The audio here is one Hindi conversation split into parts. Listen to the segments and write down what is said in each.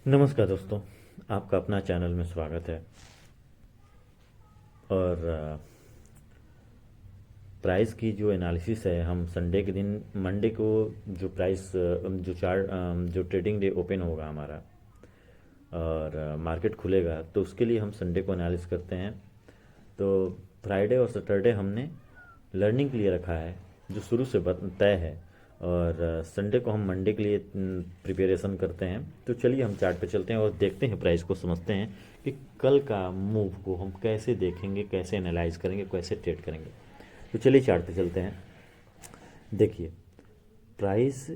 नमस्कार दोस्तों, आपका अपना चैनल में स्वागत है। और प्राइस की जो एनालिसिस है, हम संडे के दिन मंडे को जो प्राइस जो ट्रेडिंग डे ओपन होगा हमारा और मार्केट खुलेगा, तो उसके लिए हम संडे को एनालिस करते हैं। तो फ्राइडे और सैटरडे हमने लर्निंग के लिए रखा है, जो शुरू से तय है। और संडे को हम मंडे के लिए प्रिपरेशन करते हैं। तो चलिए हम चार्ट पे चलते हैं और देखते हैं, प्राइस को समझते हैं कि कल का मूव को हम कैसे देखेंगे, कैसे एनालाइज करेंगे, कैसे ट्रेड करेंगे। तो चलिए चार्ट पे चलते हैं। देखिए, प्राइस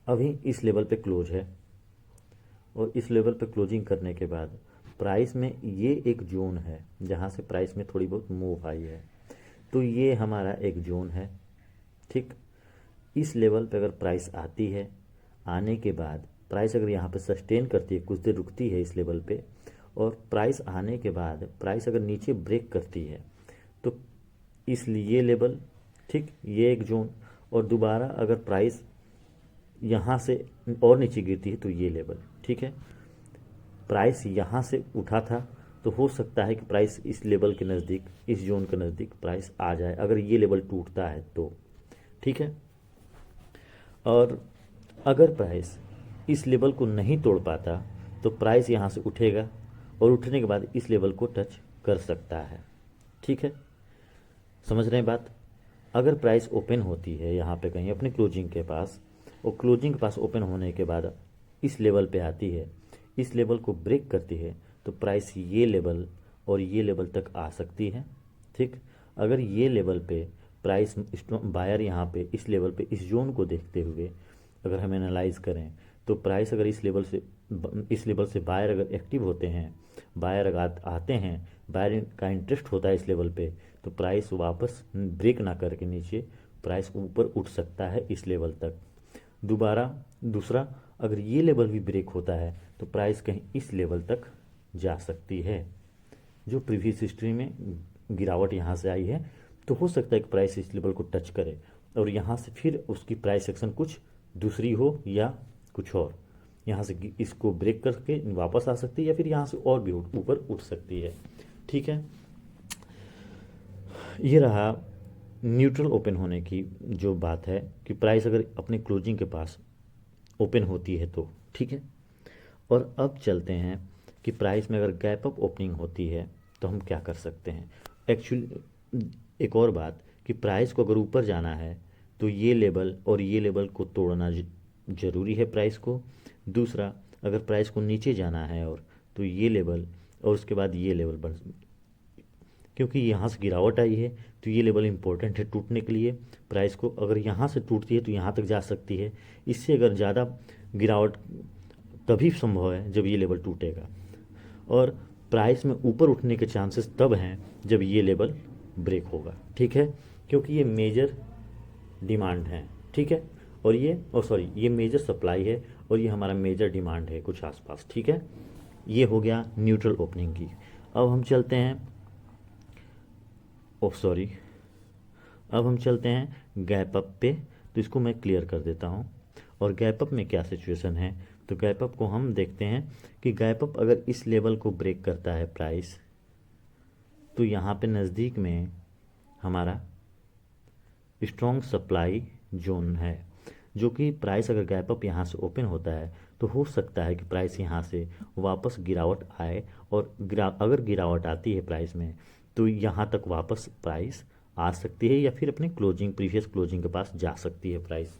अभी इस लेवल पे क्लोज है और इस लेवल पे क्लोजिंग करने के बाद प्राइस में ये एक जोन है जहाँ से प्राइस में थोड़ी बहुत मूव आई है। तो ये हमारा एक जोन है, ठीक। इस लेवल पे अगर प्राइस आती है, आने के बाद प्राइस अगर यहाँ पे सस्टेन करती है, कुछ देर रुकती है इस लेवल पे, और प्राइस आने के बाद प्राइस अगर नीचे ब्रेक करती है, तो इसलिए ये लेवल, ठीक, ये एक जोन। और दोबारा अगर प्राइस यहाँ से और नीचे गिरती है तो ये लेवल, ठीक है। प्राइस यहाँ से उठा था तो हो सकता है कि प्राइस इस लेवल के नज़दीक, इस जोन के नज़दीक प्राइस आ जाए, अगर ये लेवल टूटता है तो, ठीक है। और अगर प्राइस इस लेवल को नहीं तोड़ पाता तो प्राइस यहाँ से उठेगा और उठने के बाद इस लेवल को टच कर सकता है, ठीक है। समझ रहे हैं बात। अगर प्राइस ओपन होती है यहाँ पे कहीं अपने क्लोजिंग के पास, और क्लोजिंग के पास ओपन होने के बाद इस लेवल पे आती है, इस लेवल को ब्रेक करती है, तो प्राइस ये लेवल और ये लेवल तक आ सकती है, ठीक। अगर ये लेवल पे प्राइस बायर यहाँ पे इस लेवल पे इस जोन को देखते हुए अगर हम एनालाइज करें, तो प्राइस अगर इस लेवल से बायर अगर एक्टिव होते हैं, बायर अगर आते हैं, बायर का इंटरेस्ट होता है इस लेवल पे, तो प्राइस वापस ब्रेक ना करके नीचे प्राइस ऊपर उठ सकता है इस लेवल तक। दूसरा, अगर ये लेवल भी ब्रेक होता है तो प्राइस कहीं इस लेवल तक जा सकती है। जो प्रीवियस हिस्ट्री में गिरावट यहाँ से आई है, तो हो सकता है कि प्राइस इस लेवल को टच करे और यहाँ से फिर उसकी प्राइस एक्शन कुछ दूसरी हो या कुछ और, यहाँ से इसको ब्रेक करके वापस आ सकती है या फिर यहाँ से और भी ऊपर उठ सकती है, ठीक है। ये रहा न्यूट्रल ओपन होने की जो बात है कि प्राइस अगर अपने क्लोजिंग के पास ओपन होती है तो, ठीक है। और अब चलते हैं कि प्राइस में अगर गैप अप ओपनिंग होती है तो हम क्या कर सकते हैं। एक्चुअली एक और बात कि प्राइस को अगर ऊपर जाना है तो ये लेवल और ये लेवल को तोड़ना ज़रूरी है प्राइस को। दूसरा, अगर प्राइस को नीचे जाना है और तो ये लेवल और उसके बाद ये लेवल बन, क्योंकि यहाँ से गिरावट आई है तो ये लेवल इंपॉर्टेंट है टूटने के लिए। प्राइस को अगर यहाँ से टूटती है तो यहाँ तक जा सकती है। इससे अगर ज़्यादा गिरावट तभी संभव है जब ये लेवल टूटेगा, और प्राइस में ऊपर उठने के चांसेस तब हैं जब ये लेवल ब्रेक होगा, ठीक है। क्योंकि ये मेजर डिमांड है, ठीक है, और ये मेजर सप्लाई है और ये हमारा मेजर डिमांड है कुछ आसपास, ठीक है। ये हो गया न्यूट्रल ओपनिंग की। अब हम चलते हैं अब हम चलते हैं गैप अप पे। तो इसको मैं क्लियर कर देता हूँ। और गैप अप में क्या सिचुएशन है, तो गैप अप को हम देखते हैं कि गैप अप अगर इस लेवल को ब्रेक करता है प्राइस, तो यहाँ पे नज़दीक में हमारा स्ट्रॉन्ग सप्लाई जोन है, जो कि प्राइस अगर गैप अप यहाँ से ओपन होता है तो हो सकता है कि प्राइस यहाँ से वापस गिरावट आए, और अगर गिरावट आती है प्राइस में तो यहाँ तक वापस प्राइस आ सकती है या फिर अपने प्रीवियस क्लोजिंग के पास जा सकती है प्राइस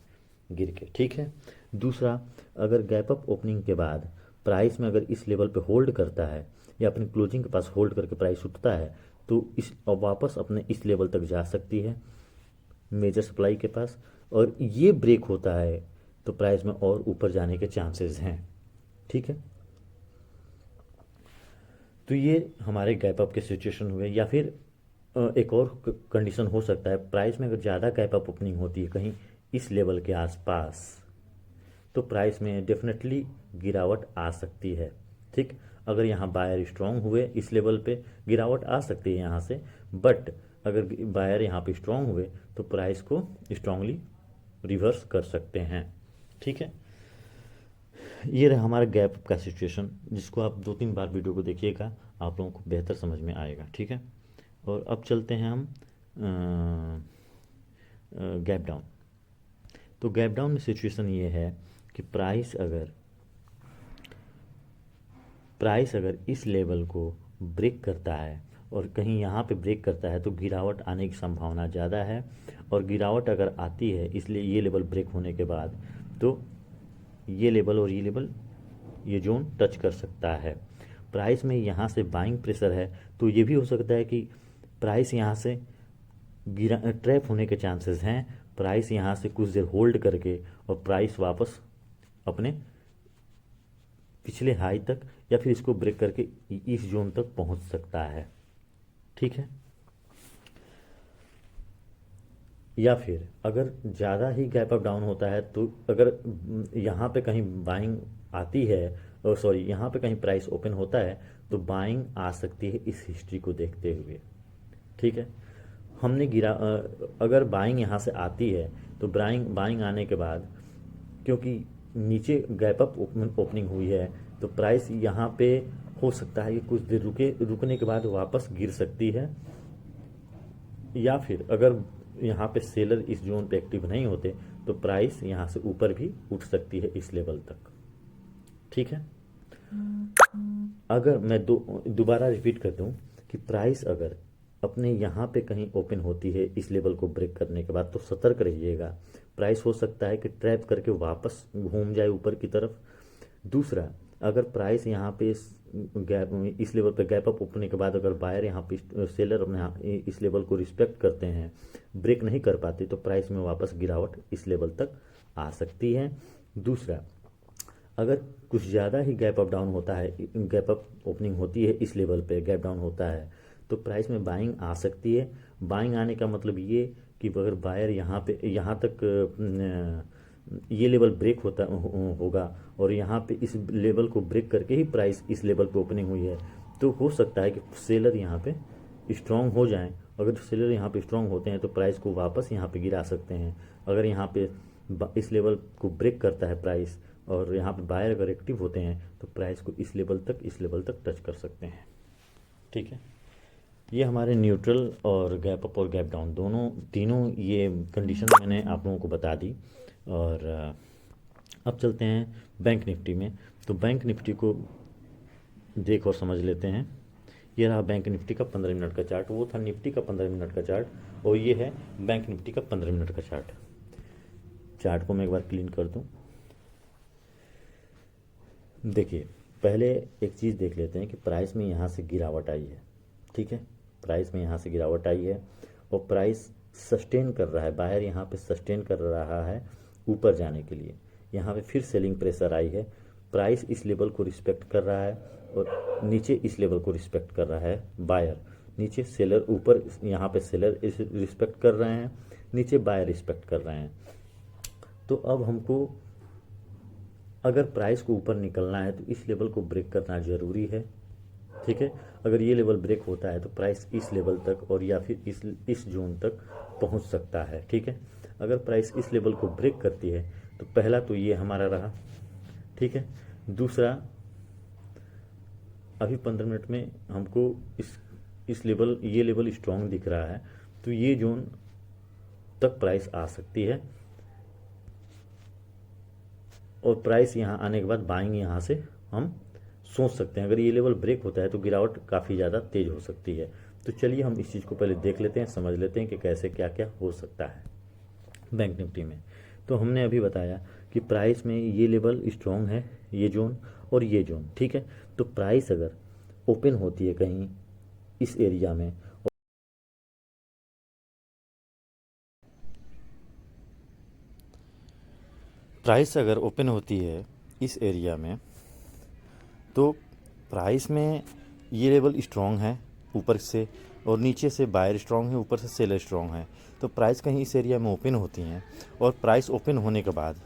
गिर के, ठीक है। दूसरा, अगर गैप अप ओपनिंग के बाद प्राइस में अगर इस लेवल पे होल्ड करता है या अपने क्लोजिंग के पास होल्ड करके प्राइस उठता है तो वापस अपने इस लेवल तक जा सकती है मेजर सप्लाई के पास, और ये ब्रेक होता है तो प्राइस में और ऊपर जाने के चांसेस हैं, ठीक है। तो ये हमारे गैप अप के सिचुएशन हुए। या फिर एक और कंडीशन हो सकता है, प्राइस में अगर ज़्यादा गैप अप ओपनिंग होती है कहीं इस लेवल के आसपास, तो प्राइस में डेफिनेटली गिरावट आ सकती है, ठीक। अगर यहाँ बायर स्ट्रांग हुए इस लेवल पे गिरावट आ सकती है यहाँ से, बट अगर बायर यहाँ पे स्ट्रांग हुए तो प्राइस को स्ट्रांगली रिवर्स कर सकते हैं, ठीक है। ये रहा हमारा गैप का सिचुएशन, जिसको आप 2-3 बार वीडियो को देखिएगा, आप लोगों को बेहतर समझ में आएगा। ठीक है, और अब चलते हैं हम गैप डाउन। तो गैप डाउन में सिचुएशन ये है कि प्राइस अगर इस लेवल को ब्रेक करता है और कहीं यहाँ पे ब्रेक करता है तो गिरावट आने की संभावना ज़्यादा है। और गिरावट अगर आती है, इसलिए ये लेवल ब्रेक होने के बाद तो ये लेवल और ये जोन टच कर सकता है। प्राइस में यहाँ से बाइंग प्रेशर है, तो ये भी हो सकता है कि प्राइस यहाँ से ट्रैप होने के चांसेस हैं। प्राइस यहाँ से कुछ देर होल्ड करके और प्राइस वापस अपने पिछले हाई तक या फिर इसको ब्रेक करके इस जोन तक पहुंच सकता है। ठीक है, या फिर अगर ज़्यादा ही गैप अप डाउन होता है तो अगर यहाँ पे कहीं बाइंग आती है, और सॉरी यहाँ पे कहीं प्राइस ओपन होता है तो बाइंग आ सकती है इस हिस्ट्री को देखते हुए। ठीक है, हमने अगर बाइंग यहाँ से आती है तो बाइंग आने के बाद क्योंकि नीचे गैप अप ओपनिंग हुई है तो प्राइस यहाँ पे हो सकता है कि कुछ देर रुकने के बाद वापस गिर सकती है, या फिर अगर यहाँ पे सेलर इस जोन पे एक्टिव नहीं होते तो प्राइस यहाँ से ऊपर भी उठ सकती है इस लेवल तक। ठीक है, अगर मैं दोबारा रिपीट कर दूं कि प्राइस अगर अपने यहाँ पे कहीं ओपन होती है इस लेवल को ब्रेक करने के बाद तो सतर्क रहिएगा। प्राइस हो सकता है कि ट्रैप करके वापस घूम जाए ऊपर की तरफ। दूसरा, अगर प्राइस यहाँ पे इस लेवल पे गैप अप ओपनिंग के बाद अगर बायर यहाँ पे सेलर अपने इस लेवल को रिस्पेक्ट करते हैं, ब्रेक नहीं कर पाते, तो प्राइस में वापस गिरावट इस लेवल तक आ सकती है। दूसरा, अगर कुछ ज़्यादा ही गैप अप डाउन होता है, गैप अप ओपनिंग होती है इस लेवल पे, गैप डाउन होता है तो प्राइस में बाइंग आ सकती है। बाइंग आने का मतलब ये कि अगर बायर यहाँ तक ये लेवल ब्रेक होगा और यहाँ पे इस लेवल को ब्रेक करके ही प्राइस इस लेवल पे ओपनिंग हुई है, तो हो सकता है कि सेलर यहाँ पे स्ट्रांग हो जाएं। अगर सेलर यहाँ पे स्ट्रांग होते हैं तो प्राइस को वापस यहाँ पे गिरा सकते हैं। अगर यहाँ पे इस लेवल को ब्रेक करता है प्राइस और यहाँ पे बायर अगर एक्टिव होते हैं तो प्राइस को इस लेवल तक टच कर सकते हैं। ठीक है, ये हमारे न्यूट्रल और गैप अप और गैप डाउन तीनों ये कंडीशन मैंने आप लोगों को बता दी। और अब चलते हैं बैंक निफ्टी में। तो बैंक निफ्टी को देख और समझ लेते हैं। ये रहा बैंक निफ्टी का 15 मिनट का चार्ट, वो था निफ्टी का 15 मिनट का चार्ट, और ये है बैंक निफ्टी का 15 मिनट का चार्ट। चार्ट को मैं एक बार क्लीन कर दूं। देखिए, पहले एक चीज़ देख लेते हैं कि प्राइस में यहाँ से गिरावट आई है। ठीक है, प्राइस में यहाँ से गिरावट आई है और प्राइस सस्टेन कर रहा है, बाहर यहाँ पे सस्टेन कर रहा है ऊपर जाने के लिए। यहाँ पे फिर सेलिंग प्रेशर आई है, प्राइस इस लेवल को रिस्पेक्ट कर रहा है और नीचे इस लेवल को रिस्पेक्ट कर रहा है बायर। नीचे सेलर, ऊपर यहाँ पे सेलर रिस्पेक्ट कर रहे हैं, नीचे बायर रिस्पेक्ट कर रहे हैं। तो अब हमको अगर प्राइस को ऊपर निकलना है तो इस लेवल को ब्रेक करना ज़रूरी है। ठीक है, अगर ये लेवल ब्रेक होता है तो प्राइस इस लेवल तक और या फिर इस जोन तक पहुंच सकता है। ठीक है, अगर प्राइस इस लेवल को ब्रेक करती है तो पहला तो ये हमारा रहा। ठीक है, दूसरा, अभी 15 मिनट में हमको ये लेवल स्ट्रॉन्ग दिख रहा है तो ये जोन तक प्राइस आ सकती है और प्राइस यहाँ आने के बाद बाइंग यहाँ से हम सोच सकते हैं। अगर ये लेवल ब्रेक होता है तो गिरावट काफ़ी ज़्यादा तेज हो सकती है। तो चलिए हम इस चीज़ को पहले देख लेते हैं, समझ लेते हैं कि कैसे क्या क्या हो सकता है बैंक निफ्टी में। तो हमने अभी बताया कि प्राइस में ये लेवल स्ट्रॉन्ग है, ये जोन और ये जोन। ठीक है, तो प्राइस अगर ओपन होती है कहीं इस एरिया में, प्राइस अगर ओपन होती है इस एरिया में तो प्राइस में ये लेवल स्ट्रॉन्ग है ऊपर से और नीचे से बायर स्ट्रॉन्ग है, ऊपर से सेलर स्ट्रॉन्ग है। तो प्राइस कहीं इस एरिया में ओपन होती हैं और प्राइस ओपन होने के बाद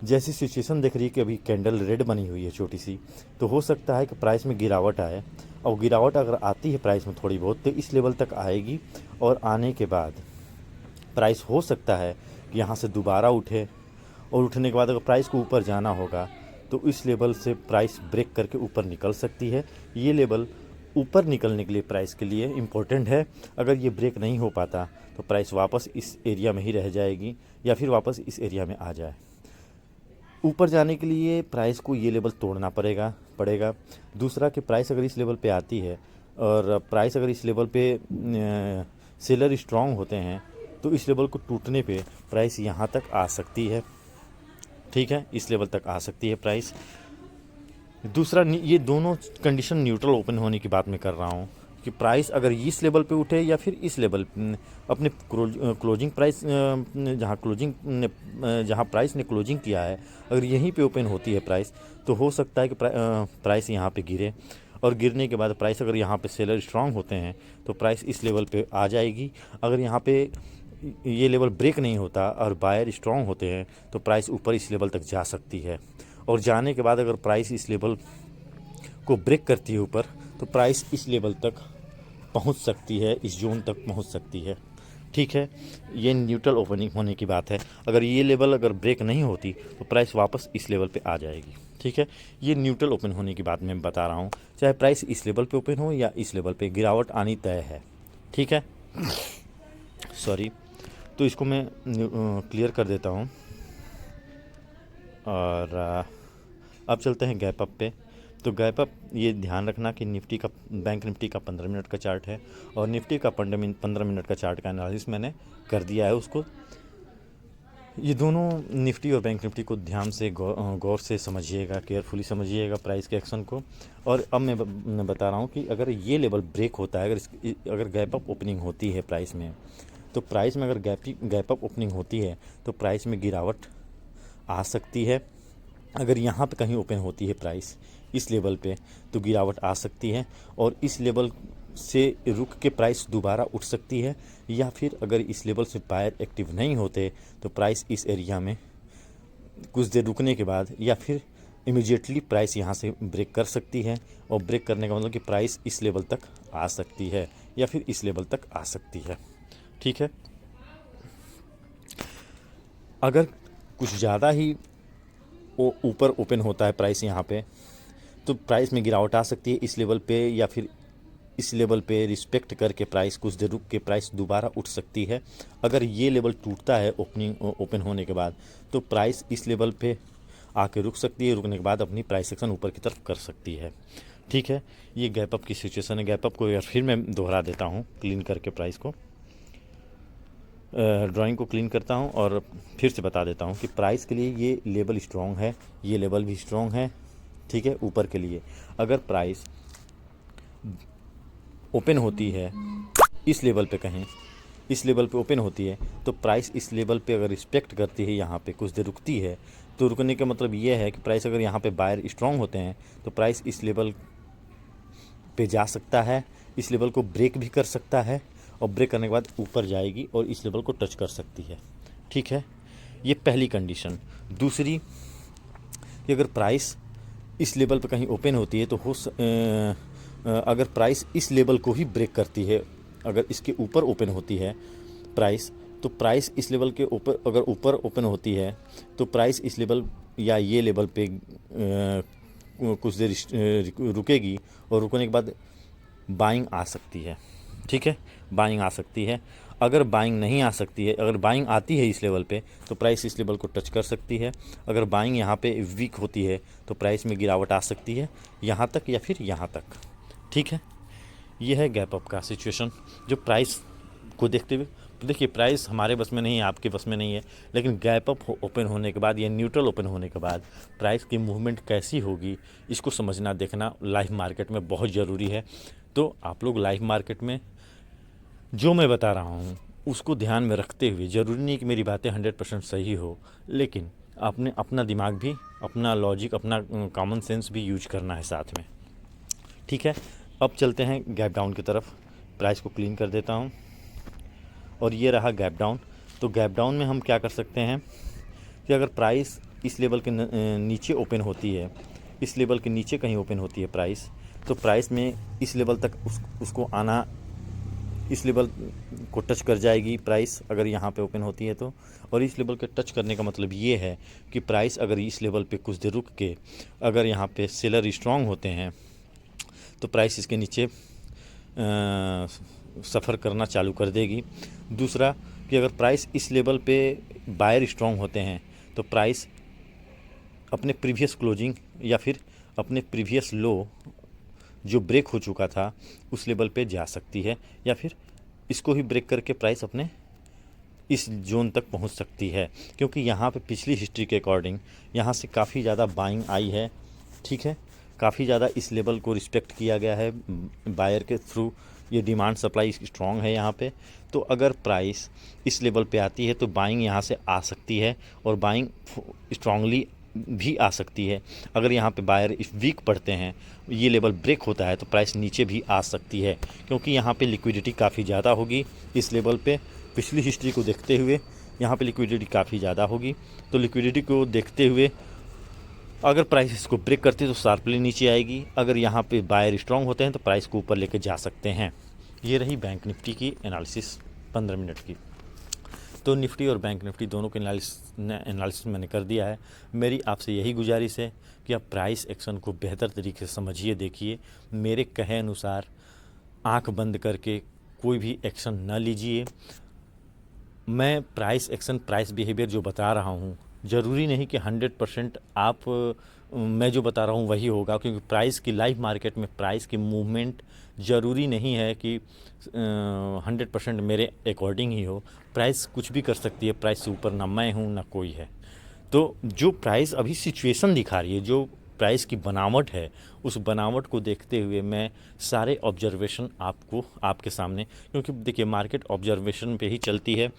जैसी सिचुएशन दिख रही है कि अभी कैंडल रेड बनी हुई है छोटी सी, तो हो सकता है कि प्राइस में गिरावट आए। और गिरावट अगर आती है प्राइस में थोड़ी बहुत तो इस लेवल तक आएगी और आने के बाद प्राइस हो सकता है कि यहाँ से दोबारा उठे और उठने के बाद अगर प्राइस को ऊपर जाना होगा तो इस लेवल से प्राइस ब्रेक करके ऊपर निकल सकती है। ये लेवल ऊपर निकलने के लिए प्राइस के लिए इम्पोर्टेंट है। अगर ये ब्रेक नहीं हो पाता तो प्राइस वापस इस एरिया में ही रह जाएगी या फिर वापस इस एरिया में आ जाए। ऊपर जाने के लिए प्राइस को ये लेवल तोड़ना पड़ेगा। दूसरा कि प्राइस अगर इस लेवल पे आती है और प्राइस अगर इस लेवल पे सेलर स्ट्रांग होते हैं तो इस लेवल को टूटने पे प्राइस यहाँ तक आ सकती है। ठीक है, इस लेवल तक आ सकती है प्राइस। दूसरा, ये दोनों कंडीशन न्यूट्रल ओपन होने की बात मैं कर रहा हूँ कि प्राइस अगर इस लेवल पे उठे या फिर इस लेवल अपने क्लोजिंग प्राइस जहाँ प्राइस ने क्लोजिंग किया है अगर यहीं पे ओपन होती है प्राइस, तो हो सकता है कि प्राइस यहाँ पे गिरे और गिरने के बाद प्राइस अगर यहाँ पे सेलर स्ट्रांग होते हैं तो प्राइस इस लेवल पे आ जाएगी। अगर यहाँ पे ये लेवल ब्रेक नहीं होता और बायर स्ट्रांग होते हैं तो प्राइस ऊपर इस लेवल तक जा सकती है और जाने के बाद अगर प्राइस इस लेवल को ब्रेक करती है ऊपर तो प्राइस इस लेवल तक पहुंच सकती है, इस जोन तक पहुंच सकती है। ठीक है, ये न्यूट्रल ओपनिंग होने की बात है। अगर ये लेवल अगर ब्रेक नहीं होती तो प्राइस वापस इस लेवल पे आ जाएगी। ठीक है, ये न्यूट्रल ओपन होने की बात मैं बता रहा हूँ। चाहे प्राइस इस लेवल पे ओपन हो या इस लेवल पे, गिरावट आनी तय है। ठीक है, सॉरी, तो इसको मैं क्लियर कर देता हूँ। और अब चलते हैं गैप अप पे। तो गैप अप ये ध्यान रखना कि निफ्टी का, बैंक निफ्टी का 15 मिनट का चार्ट है और निफ्टी का 15 मिनट का चार्ट का एनालिसिस मैंने कर दिया है उसको। ये दोनों निफ्टी और बैंक निफ्टी को ध्यान से गौर से समझिएगा, केयरफुली समझिएगा प्राइस के एक्शन को। और अब मैं बता रहा हूँ कि अगर ये लेवल ब्रेक होता है, अगर गैप अप ओपनिंग होती है प्राइस में, तो प्राइस में अगर गैप अप ओपनिंग होती है तो प्राइस में गिरावट आ सकती है। अगर यहाँ पे कहीं ओपन होती है प्राइस इस लेवल पे तो गिरावट आ सकती है और इस लेवल से रुक के प्राइस दोबारा उठ सकती है। या फिर अगर इस लेवल से बायर एक्टिव नहीं होते तो प्राइस इस एरिया में कुछ देर रुकने के बाद या फिर इमीडिएटली प्राइस यहाँ से ब्रेक कर सकती है। और ब्रेक करने का मतलब कि प्राइस इस लेवल तक आ सकती है या फिर इस लेवल तक आ सकती है। ठीक है, अगर कुछ ज़्यादा ही वो ऊपर ओपन होता है प्राइस यहाँ पे तो प्राइस में गिरावट आ सकती है इस लेवल पे या फिर इस लेवल पे रिस्पेक्ट करके प्राइस कुछ देर रुक के प्राइस दोबारा उठ सकती है। अगर ये लेवल टूटता है ओपन होने के बाद तो प्राइस इस लेवल पे आके रुक सकती है, रुकने के बाद अपनी प्राइस सेक्शन ऊपर की तरफ कर सकती है। ठीक है, ये गैप अप की सिचुएशन है। गैप अप को यार फिर मैं दोहरा देता हूँ क्लीन करके, प्राइस को ड्राइंग को क्लीन करता हूँ और फिर से बता देता हूँ कि प्राइस के लिए ये लेवल स्ट्रॉन्ग है, ये लेवल भी स्ट्रॉन्ग है। ठीक है, ऊपर के लिए अगर प्राइस ओपन होती है इस लेवल पे, कहें इस लेवल पे ओपन होती है तो प्राइस इस लेवल पे अगर रिस्पेक्ट करती है, यहाँ पे कुछ देर रुकती है, तो रुकने का मतलब ये है कि प्राइस अगर यहाँ पे बायर स्ट्रॉन्ग होते हैं तो प्राइस इस लेवल पे जा सकता है, इस लेवल को ब्रेक भी कर सकता है और ब्रेक करने के बाद ऊपर जाएगी और इस लेवल को टच कर सकती है। ठीक है, ये पहली कंडीशन। दूसरी कि अगर प्राइस इस लेवल पर कहीं ओपन होती है तो अगर प्राइस इस लेवल को ही ब्रेक करती है, अगर इसके ऊपर ओपन होती है प्राइस, तो प्राइस इस लेवल के ऊपर अगर ऊपर ओपन होती है तो प्राइस इस लेवल या ये लेवल पे कुछ देर रुकेगी और रुकने के बाद बाइंग आ सकती है। ठीक है, बाइंग आ सकती है। अगर बाइंग नहीं आ सकती है, अगर बाइंग आती है इस लेवल पे तो प्राइस इस लेवल को टच कर सकती है। अगर बाइंग यहाँ पे वीक होती है तो प्राइस में गिरावट आ सकती है यहाँ तक या फिर यहाँ तक। ठीक है, ये है गैप अप का सिचुएशन जो प्राइस को देखते हुए। देखिए, प्राइस हमारे बस में नहीं है, आपके बस में नहीं है, लेकिन गैप अप ओपन होने के बाद या न्यूट्रल ओपन होने के बाद प्राइस की मूवमेंट कैसी होगी इसको समझना, देखना लाइव मार्केट में बहुत ज़रूरी है। तो आप लोग लाइव मार्केट में जो मैं बता रहा हूँ उसको ध्यान में रखते हुए, ज़रूरी नहीं कि मेरी बातें 100% सही हो, लेकिन आपने अपना दिमाग भी, अपना लॉजिक, अपना कॉमन सेंस भी यूज करना है साथ में। ठीक है, अब चलते हैं गैप डाउन की तरफ। प्राइस को क्लीन कर देता हूँ और ये रहा गैप डाउन। तो गैप डाउन में हम क्या कर सकते हैं कि अगर प्राइस इस लेवल के नीचे ओपन होती है, इस लेवल के नीचे कहीं ओपन होती है प्राइस, तो प्राइस में इस लेवल तक उसको आना इस लेवल को टच कर जाएगी प्राइस अगर यहाँ पे ओपन होती है तो। और इस लेवल के टच करने का मतलब ये है कि प्राइस अगर इस लेवल पे कुछ देर रुक के अगर यहाँ पे सेलर स्ट्रांग होते हैं तो प्राइस इसके नीचे सफ़र करना चालू कर देगी। दूसरा कि अगर प्राइस इस लेवल पे बायर स्ट्रांग होते हैं तो प्राइस अपने प्रीवियस क्लोजिंग या फिर अपने प्रीवियस लो जो ब्रेक हो चुका था उस लेवल पे जा सकती है, या फिर इसको ही ब्रेक करके प्राइस अपने इस जोन तक पहुंच सकती है, क्योंकि यहाँ पे पिछली हिस्ट्री के अकॉर्डिंग यहाँ से काफ़ी ज़्यादा बाइंग आई है। ठीक है, काफ़ी ज़्यादा इस लेवल को रिस्पेक्ट किया गया है बायर के थ्रू। ये डिमांड सप्लाई स्ट्रॉन्ग है यहाँ पे। तो अगर प्राइस इस लेवल पे आती है तो बाइंग यहाँ से आ सकती है और बाइंग स्ट्रांगली भी आ सकती है। अगर यहाँ पे बायर वीक पड़ते हैं, ये लेवल ब्रेक होता है तो प्राइस नीचे भी आ सकती है, क्योंकि यहाँ पे लिक्विडिटी काफ़ी ज़्यादा होगी इस लेवल पे। पिछली हिस्ट्री को देखते हुए यहाँ पे लिक्विडिटी काफ़ी ज़्यादा होगी, तो लिक्विडिटी को देखते हुए अगर प्राइस इसको ब्रेक करती है तो शार्पली नीचे आएगी। अगर यहाँ पे बायर स्ट्रांग होते हैं तो प्राइस को ऊपर लेके जा सकते हैं। ये रही बैंक निफ्टी की एनालिसिस 15 मिनट की। तो निफ्टी और बैंक निफ्टी दोनों के एनालिसिस मैंने कर दिया है। मेरी आपसे यही गुजारिश है कि आप प्राइस एक्शन को बेहतर तरीके से समझिए, देखिए। मेरे कहे अनुसार आंख बंद करके कोई भी एक्शन न लीजिए। मैं प्राइस एक्शन, प्राइस बिहेवियर जो बता रहा हूँ, ज़रूरी नहीं कि 100% आप मैं जो बता रहा हूँ वही होगा, क्योंकि प्राइस की लाइव मार्केट में प्राइस की मूवमेंट ज़रूरी नहीं है कि 100% मेरे अकॉर्डिंग ही हो। प्राइस कुछ भी कर सकती है, प्राइस से ऊपर ना मैं हूँ ना कोई है। तो जो प्राइस अभी सिचुएशन दिखा रही है, जो प्राइस की बनावट है, उस बनावट को देखते हुए मैं सारे ऑब्जर्वेशन आपके सामने, क्योंकि देखिए मार्केट ऑब्जर्वेशन पे ही चलती है,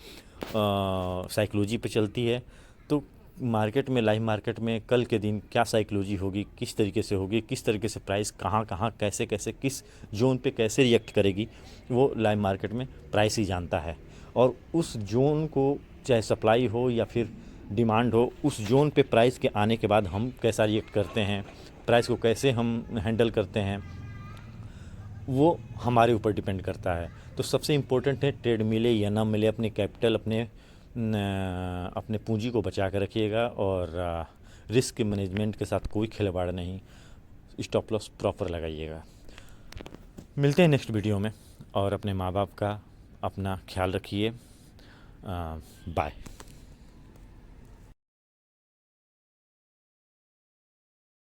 साइकोलॉजी पे चलती है। तो मार्केट में, लाइव मार्केट में कल के दिन क्या साइकोलॉजी होगी, किस तरीके से होगी, किस तरीके से प्राइस कहाँ कहाँ कैसे कैसे किस जोन पे कैसे रिएक्ट करेगी, वो लाइव मार्केट में प्राइस ही जानता है। और उस जोन को, चाहे सप्लाई हो या फिर डिमांड हो, उस जोन पे प्राइस के आने के बाद हम कैसा रिएक्ट करते हैं, प्राइस को कैसे हम हैंडल करते हैं, वो हमारे ऊपर डिपेंड करता है। तो सबसे इम्पोर्टेंट है, ट्रेड मिले या ना मिले, अपने कैपिटल, अपने पूंजी को बचा कर रखिएगा और रिस्क मैनेजमेंट के साथ कोई खिलवाड़ नहीं, स्टॉप लॉस प्रॉपर लगाइएगा। मिलते हैं नेक्स्ट वीडियो में, और अपने माँ बाप का अपना ख्याल रखिए। बाय।